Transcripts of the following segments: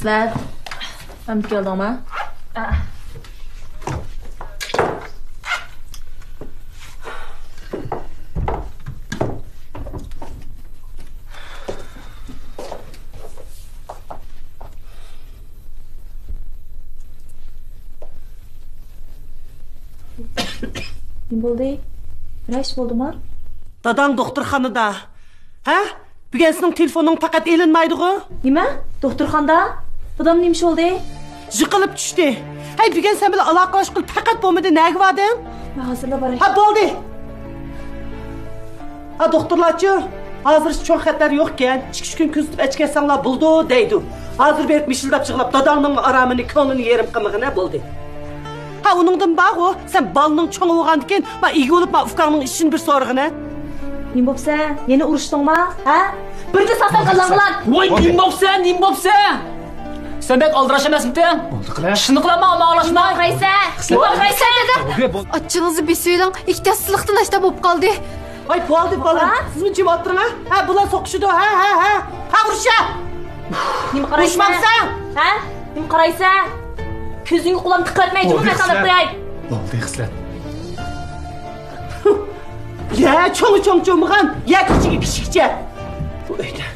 Sizler hem geldin Ne oldu? Bir iş oldu mu? Dadan doktorxanada. Ha? Bugün senin telefonun fakat elinmaydı o. Nima? Doktorxonada? Dadam neymiş oldu? Yıkılıp düştü. Hey bugün sen bile alakaş kıl fakat bo'lmadi nega vardın? Ben hazırla barayım. Ha bo'ldi. Ha doktorlarçı. Hazır çok xatlar yokken, 2 gün kuzatib ichkasanlar buldu deydi. Hazır berip mişildap çıqlap dadamның aramını, ko'nglini yerim qimig'ina bo'ldi. Ha onundan bak o, sen balının çoğu olğandiken, ma iyi olup ma ufkanın için bir sorğuna. Nim bopsa, yeni uruştun ma? Ha? Bir de satan qallanğılar. Voy, nim bopsa? Sen bek aldıraş emasmı te? Şunu qilama, ağlaşma. Qaysa dedi. Açınızı bir söyleyin. İhtiyatsızlıktan işte bop kaldı. Ay boldi bolam, siz mi javob turing ha? Ha bular so'qishdi ha. Ha uruşa. Nim qaraysa? Uruşmaqsan? Ha? Nim qaraysa? Ko'zingni qulam tiqatmay jumla qilib qo'yay. Bo'ldi, xislat. Ya çoğmuğan, ya kichikcha. Bu uyda.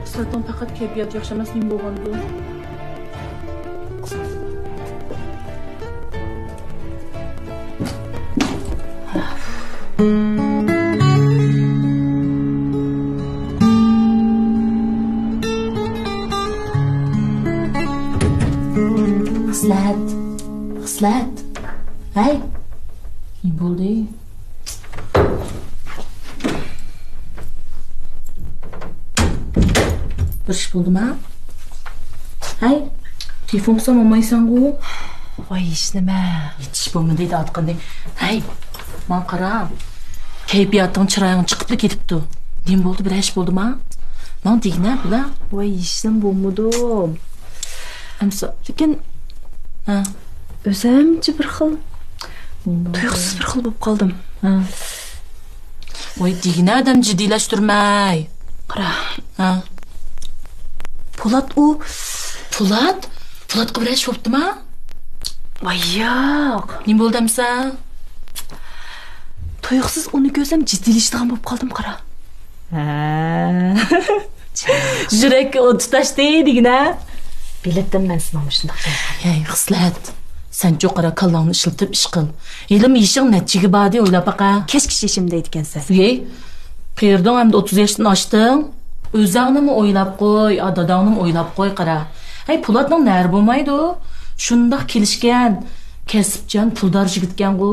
Zaten faqat kayfiyat yaxshimas nim bo'lgandi. Xislat. Hay. Ne bo'ldi? Bir ish bo'ldimi? Hay. Telefon qilsam olmaysan-ku. Voy, ish nima? Yetish bo'lmadi deydi aytgandek. Hay. Men qara. Kayfiyating chiroying chiqibdi ketibdi. Nima bo'ldi? Bir ish bo'ldimi? Men degna bular. Voy, ishim bo'lmadi. Amsa, lekin ha, o'zimcha bir xil tuyuqsiz bir xil bo'lib qoldim. Ha. Voy, degna adam jiddiylashtirmay. Qara. Ha. Po'lat u. Po'latga bir ish bo'ptimi? Voy, yo'q. Nima bo'ldi amsa? Tuyuqsiz uni ko'rsam jiddiylashtirgan bo'lib qoldim, qara. Ha. Yurakka o't tutashdi degna. Biletdim ben sınavım şundaq. Hey, xislat. Sen jo'qara kallangni ishlatib ish qil. Ilm yishing natijaga bordi o'ylab baqa. Kechki yeshimda ekansan. Ey, qayerdan hamda 30 yoshdan oshding? O'zingni o'ylab qo'y, dadangni o'ylab qo'y qara. Hey, Po'latning nari bo'lmaydi. Shundaq kelishgan, kasbchan, puldor yigitgan-ku.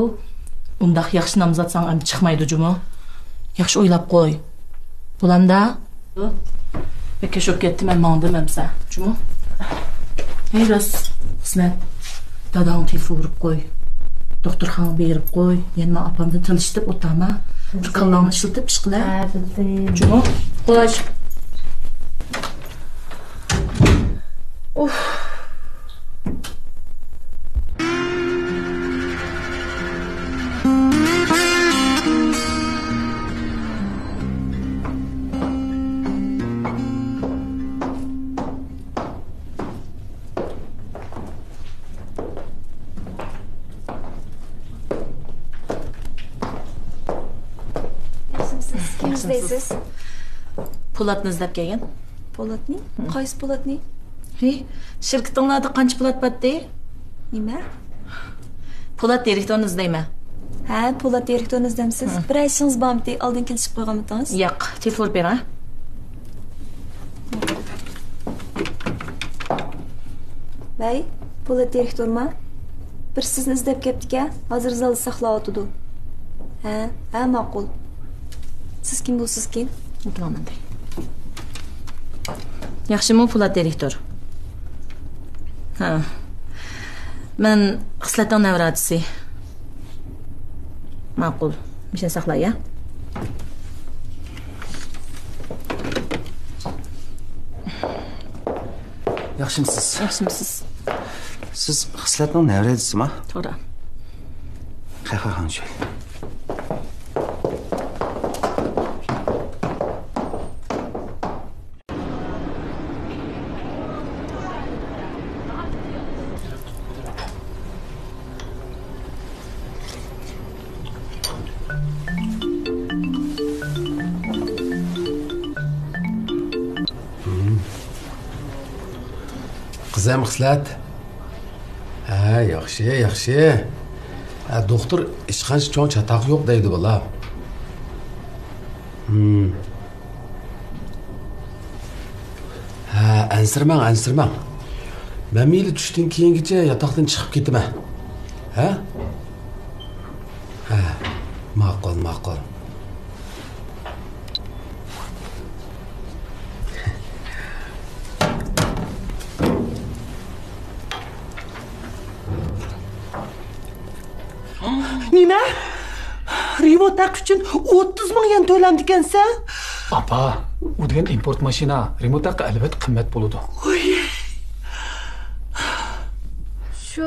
Undaq yaxshi nomzodsang ham chiqmaydi juma. Yaxshi o'ylab qo'y. Bo'landa? Bekashib ketdim, men mondim hamsa. Juma. Hey ras, xislat. Dadang telefon urib qo'y. Doktorxonaga berib qo'y. Yana opamni tilishtirib o'tama. Bir kallangni ishlatib ish qila. Ha, bildim. Juma, qo'sh. Uf. Kimsiz? Po'latni izlab kelgan. Po'latni? Qaysi Po'latni? Hey, shirkatinglarda qancha Po'lat botdi? Nima? Po'lat direktorni izlayman. Ha, Po'lat direktorni izlamsiz. Bir ishingiz bormi? Oldin kelishib qo'yganmidingiz? Yo'q, telefon ber ha. Bey, Po'lat direktormi? Bir sizni izlab kelibdi-ka, hozir zalda saqlayotdi. Ha, ma'qul. Siz kim bo'lsiz ki? O'tiraman. Yaxshimi Po'lat direktor? Ha. Men xislatning navratchisi. Ma'qul. Mishni saqlay, ya. Yaxshimisiz? Yaxshimisiz? Siz xislatning navratchisimi? To'g'ri. Qahraxon shu. Qizim xislat. Ha, yaxshi. Doktor hech qancha cho'ng chataq yo'q deydi bola. Ha, ansirmang. Men meyli tushdan keyingacha yotoqdan chiqib ketaman. Ha? Ha, ma'qul. Nima? Remote taq uchun 30 ming yen to'lamdi ekansan? Apa, u degan import mashina remote taqqa albatta qimmat bo'ladi. Shu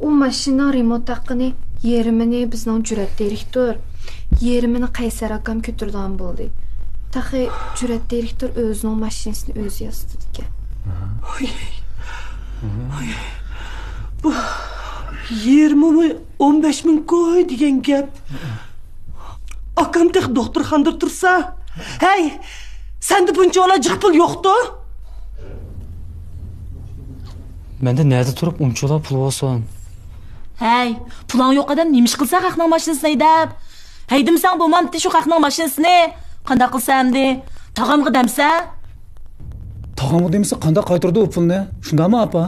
u mashina remote taqqini yerimini bizning Jurat direktor, yerimini Qaysar akam ko'tirgan bo'ldi. Taxi Jurat direktor o'zining mashinasini o'zi yasadi ekan. Bu 20 ming 15 ming koy degan gap. Akam tek doktorxonada tursa, hey, sende buncha olacak pul yo'qdi? Mende nerede turib uncholar pul olsan? Hey, pulan yo'q adam nemish qilsa haqning mashinasini haydab. Haydimsan bo'lmamdi shu haqning mashinasini. Qanday qilsamdi? Tog'amga damsa? Tog'amga demsa qanday qaytirdi u pulni? Shundami apa?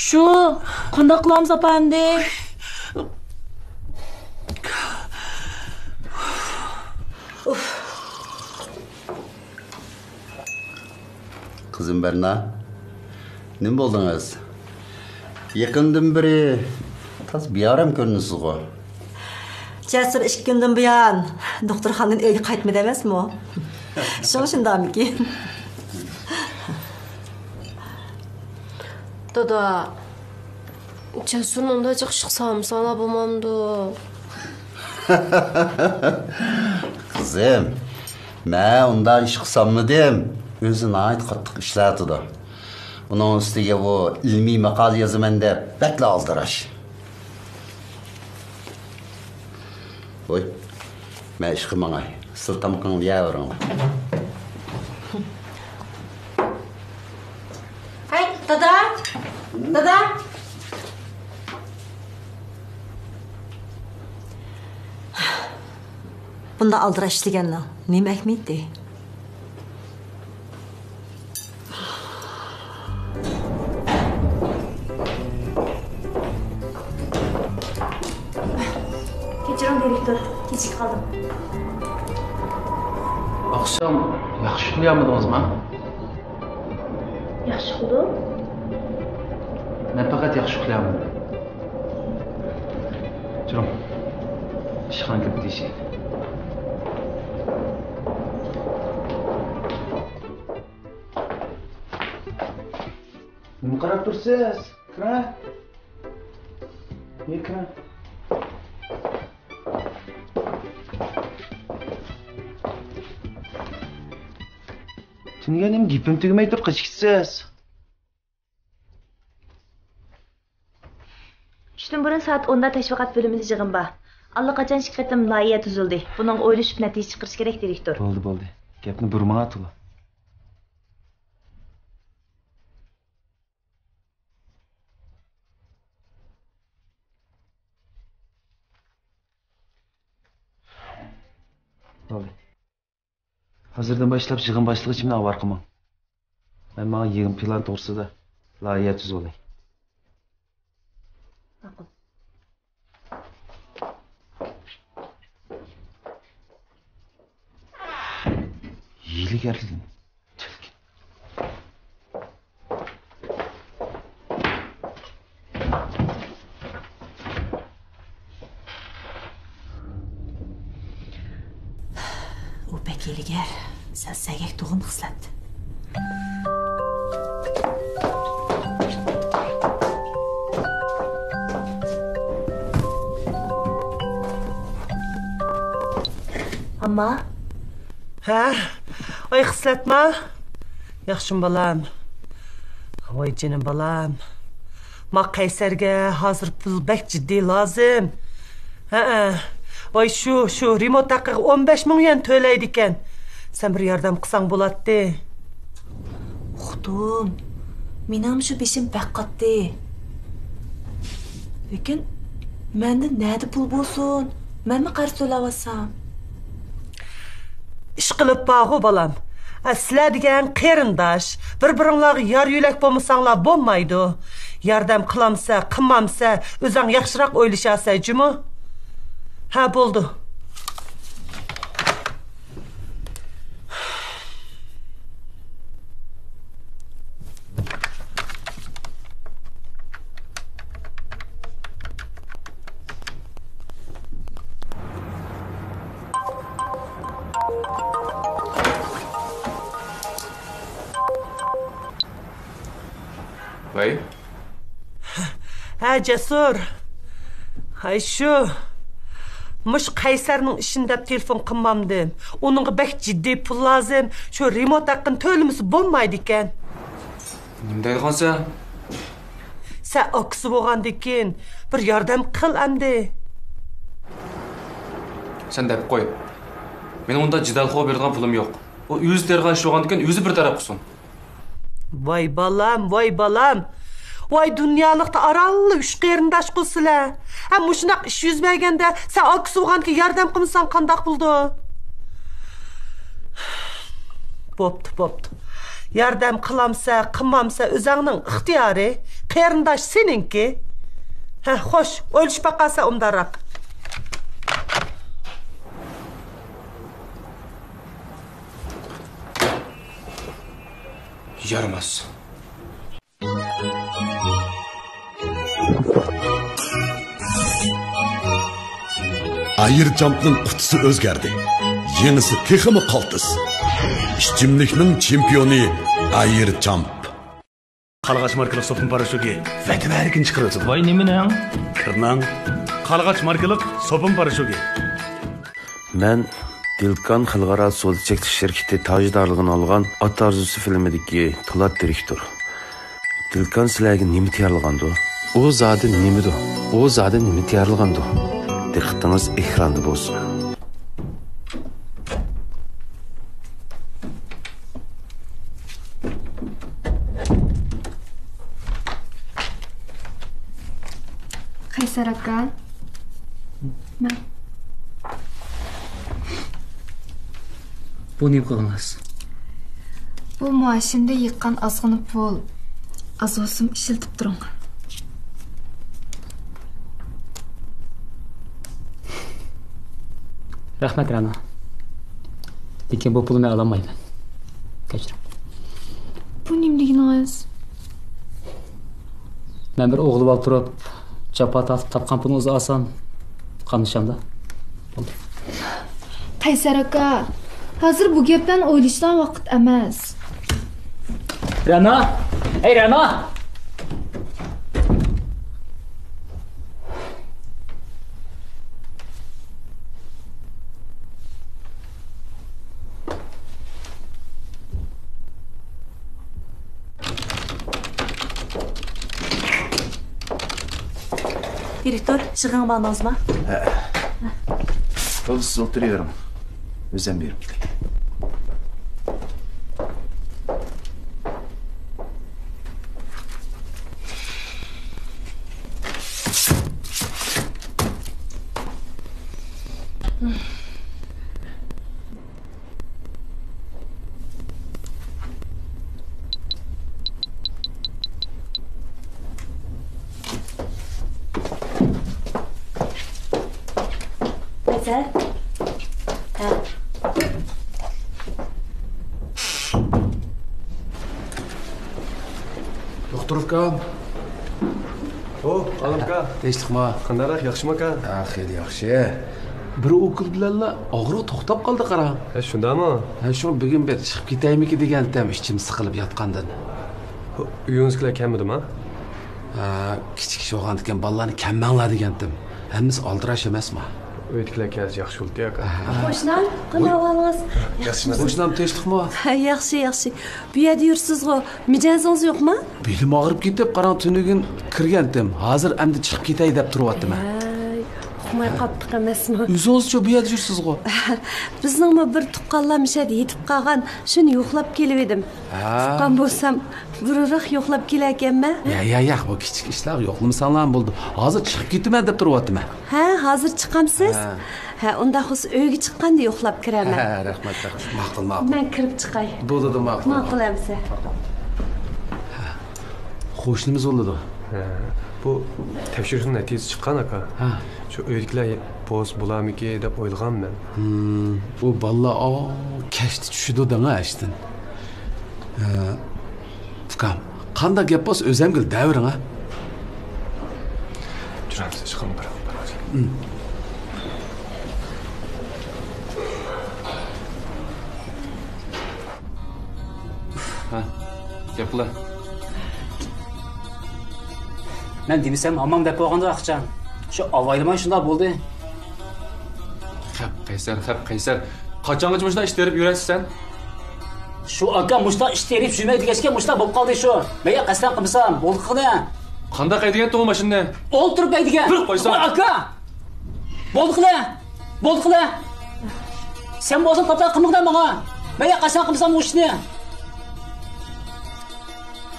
Shu, qanday qilamiz apa endi? Kızım Berna, ne buldunuz? Yakından beri tas bir aram görünüyorsunuz o. Cesur 2 günden bu yan doktorxonadan öyle qaytmadı emasmi o? Şundami ki. Dada, Cesur'un da çıkışık samsana bulmamdı. Kızım, ben ondan iş kısamladım. Özüne ait qattiq işlerdi da. Bunun üstüge bu ilmi makal yazımında bekle aldıraş. Oy, ben işkı bana, sırtam kanlı yavrum. Hey, dada. Bunda aldıraş deganlar nima hikmeti? Kechiring direktor, kechik qoldim. Akşam yaxshi uxlayapmidingizmi? Yaxshi qildim. Men faqat yaxshi uxlayapman. Jurum. Ishxonaga kirib ketishaylik. Nima qarab tursiz? Kira. Kira. Niye benim gipim tügümey dur kışkısız? Tushdan burun soat 10da tashviqot bo'limida yig'in bor. Allaqachon shirkatim loyiha tuzildi. Buning o'ylashib natija chiqarish kerak, direktor. Bo'ldi. Gapni burma atula. Bo'ldi. Hazırdan başlap yig'in boshlig'i chimni avar qilmang. Men menga yig'in plan to'g'risida loyiha tuzib olay. Ma'qul. Yili geldin. O pek yeliger. Sen segek doğum xislat. Amma? Ha? Oy xislatma. Yaxshim balam. Voy jinim balam. Ma Qaysarga hozir pul bek jiddiy lozim. Ha. Voy şu remote taqiq 15 ming yen to'laydi ekan. Sen bir yordam qilsang bo'ladi. Uxdum. Menam şu beşim bak qatdi. Lekin menda nada pul bo'lsin? Men mi qarz to'lavatsam? İş qilib bağu balam. Sizlar degan qarindosh, bir-biringlarga yar yo'lak bo'lmasanglar bo'lmaydi. Yordam qilamsa, qilmamsa, o'zing yaxshiroq o'ylashasizmi? Ha, bo'ldi. Vay. Ha, Cesur. Hay şu. Muş Qaysarning ishini telefon qilmamdim. Uningga bak jiddiy pul lozim. Shu remont haqqini to'lamasa bo'lmaydi ekan. Nima deygansa? Sen oqsi bo'lgandan keyin bir yordam qil endi. Sen deb qo'y. Mening unda jidalxo bergan pulim yo'q. O o'zi tergan ish bo'lgandan keyin o'zi bir taraf qilsin. Vay balam, vay balam. Vay dunyolikda arallı 3 qarindosh qilsizlar. Ha, mushunaq ish yuz berganda sen oqsi bo'lganga yordam qilmasang qandoq bo'ldi? Bo'pti. Yordam qilamsa, qilmamsa o'zingning ixtiyori, qarindosh seninki. Ha, xo'sh, o'lish baqasa undaroq. Yaramaz. Ayirjumpning qutisi o'zgardi. Yenisi texmi qaltis. Ishchimlikning chempioni Ayirjump. Qalğaç markalı sopun paraşuti vatan erkin chiqaradi. Voy nimaning? Kirnang. Qalğaç markalı sopun paraşuti. Men Dilkan Xalqaro sud cheksiz şirketi tajdorligini olgan Ot Arzusi filmidagi Po'lat direktor. Dilkan sizlarga nima tayyorlagandi? U zodi nimidi? U zodi nima tayyorlagandi? Diqqatingiz ekranda bo'lsin. Qaysar aka. Men Bu ne qilamiz? bu maoshimda yiqqan ozg'ina pul asosim ishiltib turing. Rahmat Ra'no. Lekin bu pulni ololmayman. Kechiring. Bu nimligingiz? Men bir o'g'il olib turib, chapot topgan pulni o'zi oson qamnishamda. Qaysar aka, hozir bu gapdan o'ylashdan vaqt emas. Ra'no! Ey Ra'no! Direktor, шығын bağladınız mı? Siz oturuyorum. Özlem verip gideyim. Qaysar? Ha. Doktorovka. O, Alamka. Tinchlikmi? Qanday, yaxshimi aka? Ha, xeyli yaxshi. Bir o'qil bilanlar og'riq to'xtab qoldi qara. Ha, shundami? Ha, shu bugun bir chiqib ketaymi degandim, ichim siqilib yotgandan. Uyingizlar kamidimi? Ha, kichik sho'g'an ekan bolalarni kammanglar degandim. Hammasi oldirash emasmi? Uydagilar kelsa yaxshi bo'ldi aka. Qo'shnan, qanday ahvolingiz? Yaxshimi? Qo'shnim tinchlikmi? Yaxshi. Bu yerda yursiz-ku. Mijozingiz yo'qmi? Belim og'rib ketib, qarang tunugin kirgandim. Hozir endi chiqib ketay deb turyaptim. chiqmay qoldik emasmi? O'zingiz-chi bu yerda yursiz-ku. Bizningmi bir tuqqanlar mishad yetib qolgan, shuni yo'qlab kelib edim. Tuqqan bo'lsam, burroq yo'qlab kelarkanman. Ya, bu kichik ishlar yo'qlamasanlar bo'ldi. Hozir chiqib ketaman deb turyapman. Ha, hozir chiqamsiz? Ha, unda xus uyga chiqqanda yo'qlab kiraman. Ha, rahmat. Ma'qul. Men kirib chiqay. Bo'ldi, ma'qul. Ma'qul amsa. Qo'shnimiz o'ldi. Bu tekshirishning natijasi chiqqan aka. Shu uydagilar boz bo'lamiki deb o'ylaganman. Bu balla kashti tushdi dema ashtin. Ukam, qanday gap bo'lsa o'zimga davring, ha? Juramiz chiqim bir. Ha, gaplar. Men demisem aman deb qo'yganda Aqchan. Shu avaylamay shunday bo'ldi. Xap Qaysar. Qachongacha mushta ish terib yurasiz sen? Shu aka mushta ish terib yurmaydi degachga mushta bo'lib qoldi shu. Menga qasdan qilsam, bo'ldi qani. Qanday qaydigan to'g'ri mashina? O'ltirib qaydigan. Bir qo'ysan. Aka. Bo'ldi qani. Sen bo'lsang qattiq qilmoqdan menga. Menga qasdan qilsam bu ishni.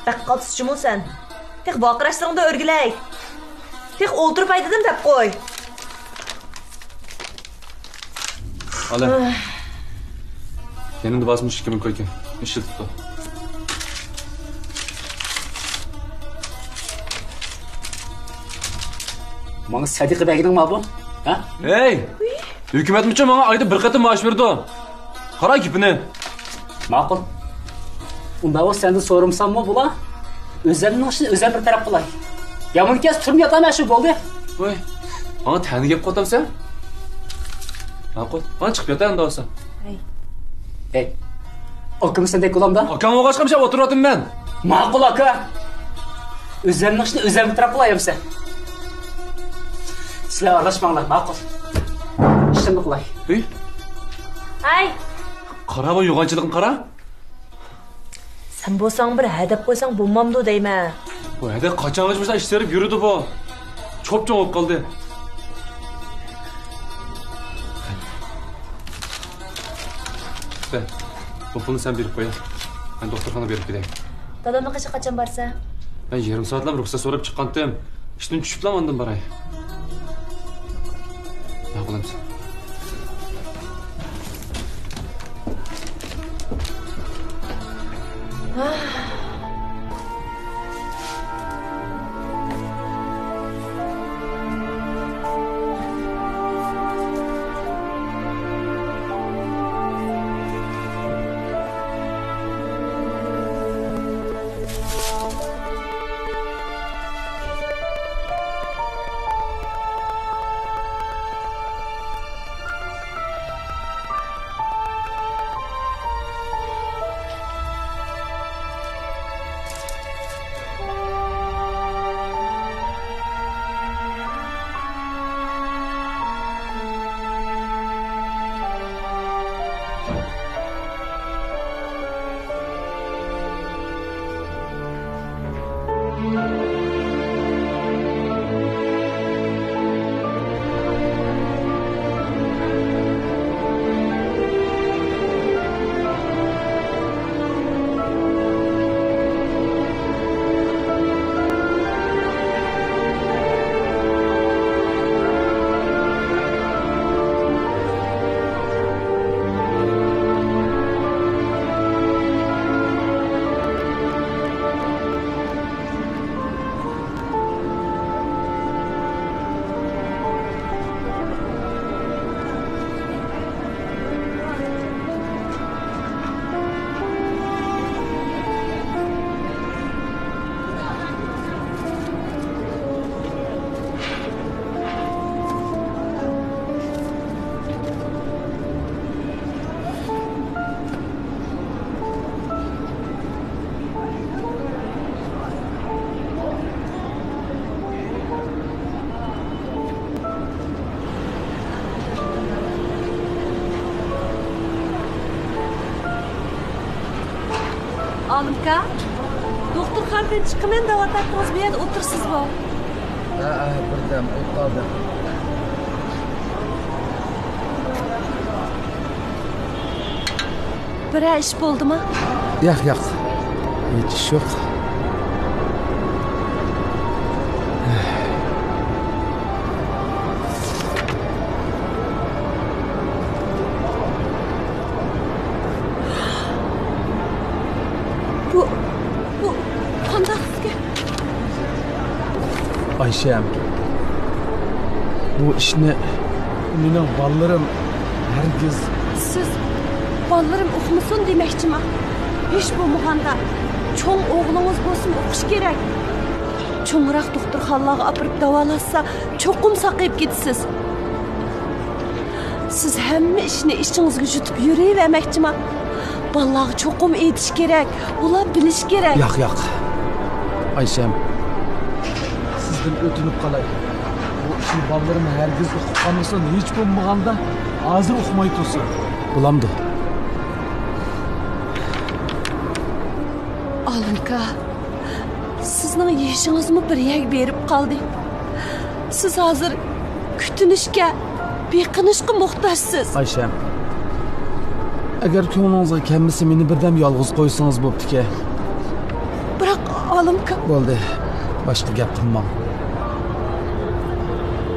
Taqqatsizmi sen? Tek vaqirashlarыңды örgüley. Tek o'ltirib aytdim deb qo'y. Ala. Yanında basmış kimin koyken. Işıl tuttu. Bana Sadiq Bey'in mi bu? Ha? Hey! Hükümetmişçe bana ayda bir katı maaş verdi o. Kara kipini. Ma'qul. Unda o senden sorumsam mı bula? Özleminin işini özlem bir taraf kılay. Yağmur kez turm yataman şu oldu. Oy. Bana tani gap qo'ytam sen? Ma'qul. Bana chiqib yotayım da olsa. Hey. Akımı sendek olamda? Akam o'g'ashqa bir şey o'tirayotim men. Ma'qul aka. Özleminin işini özlem bir taraf kılayım sen. Sizler aralashmanglar, ma'qul. İşimni qilay. Hey. Ay. Qara bu yo'g'onchilig'im qara. Sen bo'lsang bir hadab qo'ysang bo'lmamdi deyman. Bu hada qachongacha bo'lsa ish terib yurdi bu. Cho'p-cho'ng bo'lib qoldi. Bu pulni sen berib qo'y. Men doktorxonaga berib ketay. Dadamga qachon borsa? Ben yarım saatlab ruxsat so'rab chiqqandim. Ishdan tushiblam ondan boray. Ne qilamsiz? Alımka, doktorxonadan chiqaman deb aytdingiz, bu yerda o'tirsiz bu. Birdan o'tadi. Birer iş oldu mu? Yok. Hiç iş yok. Bu qanday sizga? Ayşem. Bu işni mening ballarım hergiz. Siz ballarım oxumusun demoqchiman. Hech bo'lmaganda cho'ng o'g'lingiz bo'lsin o'qish kerak. Cho'ngroq doktorxonalarga olib davolashsa, cho'qim saqayib ketasiz. Siz hamma ishni ishingizga yutib yuravermoqchiman. Ballarga cho'qim aytish kerak, ular bilish kerak. Yo'q. Ayşem. Sizden ötünüp qalay. Bu işin ballarım hergiz o'qib qolmasin, hech bo'lmaganda hozir o'qimay tursin. Bulamdı. Alimka, sizning yeshingizmi bir yak berib qoldi. Siz hozir kutinishga, beqinishga muhtojsiz. Ayşem. Agar ko'nglingizga kelmasa meni birdan yolg'iz qo'ysangiz bo'pti-ki. Biroq Alimka, bo'ldi. Boshqa gap qilmang.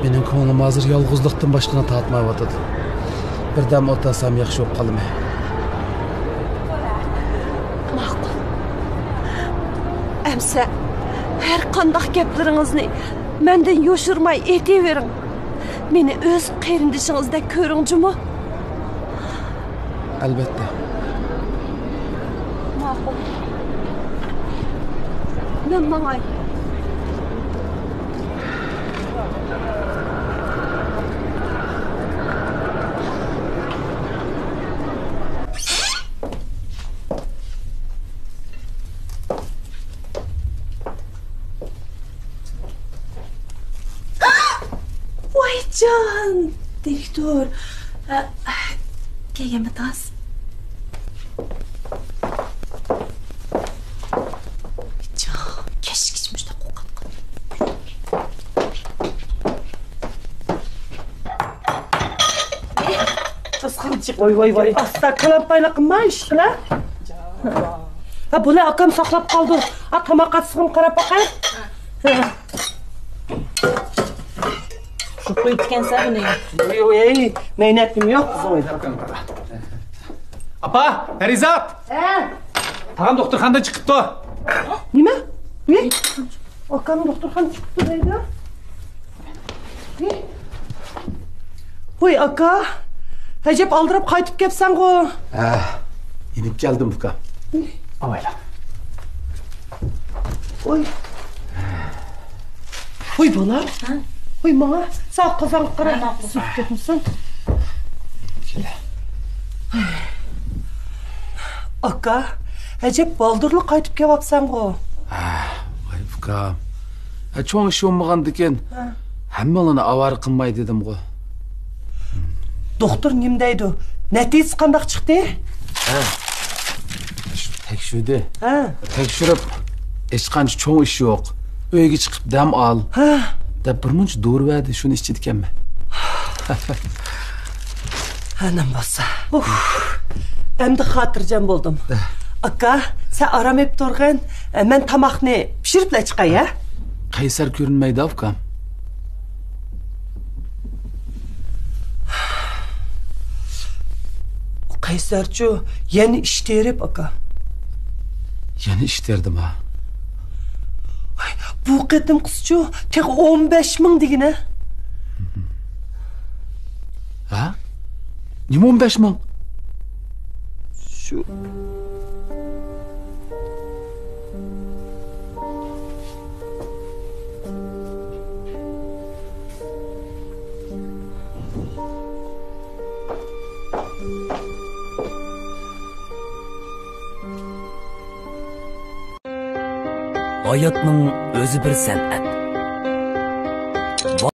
Mening ko'nglim hozir yolg'izlikdan boshqani tatmayapti. Birdan o'tasam yaxshi bo'lib qolmaydi. Ma'qul. Amsa har qanday gaplaringizni mendan yo'shirmay aytavering. Meni o'z qarindishingizdek ko'ringchi-mi? Albatta. Ma'qul. Men mangay. Can, direktor. Kelganmi tas? Can, kechikishmishda qo'rqib Tasqanchiq, voy. Asta kalampayla qilmay ish qila. Bular akam saqlab qoldi. Tomoqqa sig'im qarab boqay. Qo'yib ekansa buni. Yo'q, mehnatim yo'q qizim. Apa, Parizat. Tag'am doktorxonadan chiqibdi. Nima? Akam doktorxonadan chiqibdi deydi. Voy aka, ajab aldirib qaytib kelsan-ku. Inib keldim uka. Avayla. Voy bola. Oy bana sağ kazan qarab ketmisin. Aka, ajab baldırlı qaytib kelyapsan-ku. Voy uka. Cho'ng ish bo'lmagan ekan. Hammalani avar qilmay dedim-ku. Doktor nim deydi? Natijasi qanday chiqdi? Tekshirdi. Tekshirib, hech qancha cho'ng ish yo'q. Uyga chiqib dam ol. Da birmuncha dori verdi, shuni ichib ekanman. Anam bo'lsa. Endi xotirjam bo'ldim. Aka, sen aramab turgan, men tamoqni pishirib chiqay, ha? Qaysar ko'rinmaydi, ukam. Qaysarchu, yana ish terib, aka. Yana ish terdim, ha. Bu qetim qizchu, tek 15.000 degine. Ha? Nima 15.000? Şu. Hayatning o'zi bir san'at.